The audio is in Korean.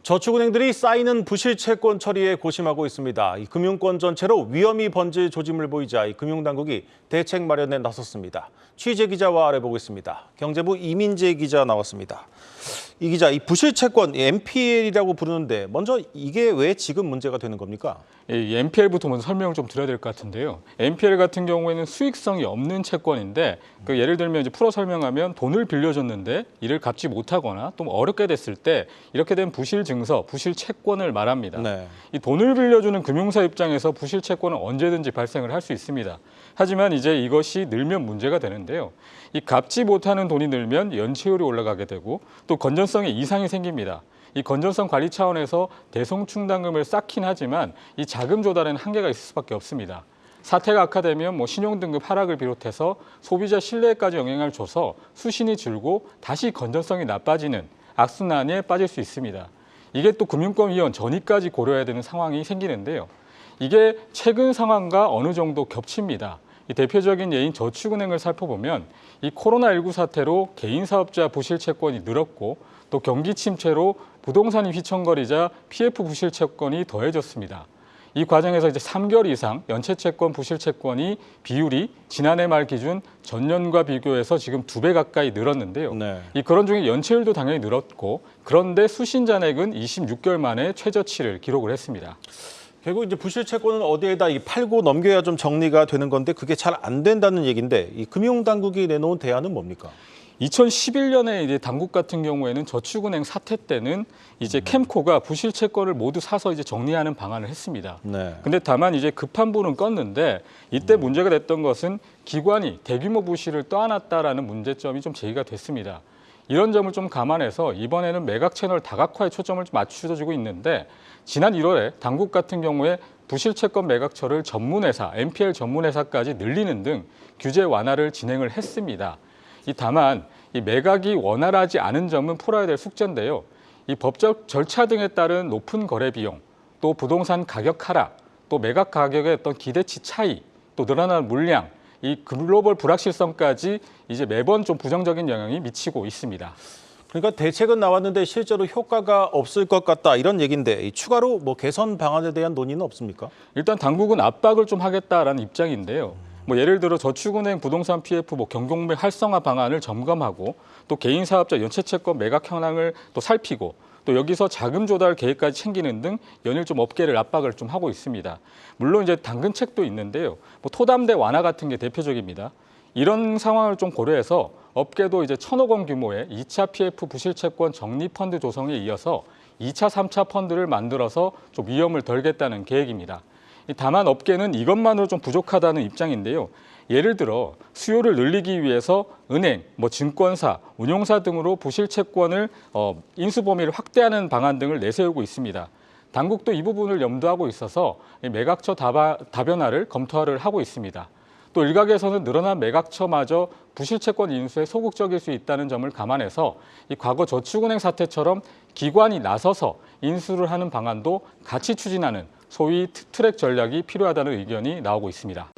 저축은행들이 쌓이는 부실채권 처리에 고심하고 있습니다. 이 금융권 전체로 위험이 번질 조짐을 보이자 이 금융당국이 대책 마련에 나섰습니다. 취재 기자와 알아보겠습니다. 경제부 이민재 기자 나왔습니다. 이 기자, 이 부실채권 NPL이라고 부르는데 먼저 이게 왜 지금 문제가 되는 겁니까? 이 NPL부터 먼저 설명을 좀 드려야 될 것 같은데요. NPL 같은 경우에는 수익성이 없는 채권인데 예를 들면 이제 풀어 설명하면 돈을 빌려줬는데 이를 갚지 못하거나 또 어렵게 됐을 때 이렇게 된 부실 증서, 부실 채권을 말합니다. 네. 이 돈을 빌려주는 금융사 입장에서 부실 채권은 언제든지 발생을 할 수 있습니다. 하지만 이제 이것이 늘면 문제가 되는데요. 이 갚지 못하는 돈이 늘면 연체율이 올라가게 되고 또 건전성에 이상이 생깁니다. 이 건전성 관리 차원에서 대성충당금을 쌓긴 하지만 이 자금 조달에는 한계가 있을 수밖에 없습니다. 사태가 악화되면 신용등급 하락을 비롯해서 소비자 신뢰에까지 영향을 줘서 수신이 줄고 다시 건전성이 나빠지는 악순환에 빠질 수 있습니다. 이게 또 금융권 위원 전이까지 고려해야 되는 상황이 생기는데요. 이게 최근 상황과 어느 정도 겹칩니다. 이 대표적인 예인 저축은행을 살펴보면 이 코로나19 사태로 개인 사업자 부실 채권이 늘었고 또 경기 침체로 부동산이 휘청거리자 PF 부실 채권이 더해졌습니다. 이 과정에서 이제 3개월 이상 연체 채권 부실 채권이 비율이 지난해 말 기준 전년과 비교해서 지금 2배 가까이 늘었는데요. 네. 이 그런 중에 연체율도 당연히 늘었고 그런데 수신 잔액은 26개월 만에 최저치를 기록을 했습니다. 결국 이제 부실채권은 어디에다 팔고 넘겨야 좀 정리가 되는 건데 그게 잘 안 된다는 얘기인데 이 금융당국이 내놓은 대안은 뭡니까? 2011년에 이제 당국 같은 경우에는 저축은행 사태 때는 이제 캠코가 부실 채권을 모두 사서 이제 정리하는 방안을 했습니다. 네. 근데 다만 이제 급한 불은 껐는데 이때 문제가 됐던 것은 기관이 대규모 부실을 떠안았다라는 문제점이 좀 제기가 됐습니다. 이런 점을 좀 감안해서 이번에는 매각 채널 다각화에 초점을 좀 맞춰주고 있는데 지난 1월에 당국 같은 경우에 부실채권 매각처를 전문회사, NPL 전문회사까지 늘리는 등 규제 완화를 진행을 했습니다. 다만 이 매각이 원활하지 않은 점은 풀어야 될 숙제인데요. 이 법적 절차 등에 따른 높은 거래 비용, 또 부동산 가격 하락, 또 매각 가격의 어떤 기대치 차이, 또 늘어나는 물량, 이 글로벌 불확실성까지 이제 매번 좀 부정적인 영향이 미치고 있습니다. 그러니까 대책은 나왔는데 실제로 효과가 없을 것 같다 이런 얘기인데 추가로 개선 방안에 대한 논의는 없습니까? 일단 당국은 압박을 좀 하겠다라는 입장인데요. 예를 들어 저축은행 부동산 PF 경공매 활성화 방안을 점검하고 또 개인 사업자 연체채권 매각 현황을 또 살피고 또 여기서 자금 조달 계획까지 챙기는 등 연일 좀 업계를 압박을 좀 하고 있습니다. 물론 이제 당근책도 있는데요. 토담대 완화 같은 게 대표적입니다. 이런 상황을 좀 고려해서 업계도 이제 1,000억 원 규모의 2차 PF 부실채권 적립펀드 조성에 이어서 2차, 3차 펀드를 만들어서 좀 위험을 덜겠다는 계획입니다. 다만 업계는 이것만으로 좀 부족하다는 입장인데요. 예를 들어 수요를 늘리기 위해서 은행, 증권사, 운용사 등으로 부실채권을 인수 범위를 확대하는 방안 등을 내세우고 있습니다. 당국도 이 부분을 염두하고 있어서 매각처 다변화를 검토를 하고 있습니다. 또 일각에서는 늘어난 매각처마저 부실채권 인수에 소극적일 수 있다는 점을 감안해서 과거 저축은행 사태처럼 기관이 나서서 인수를 하는 방안도 같이 추진하는 소위 트랙 전략이 필요하다는 의견이 나오고 있습니다.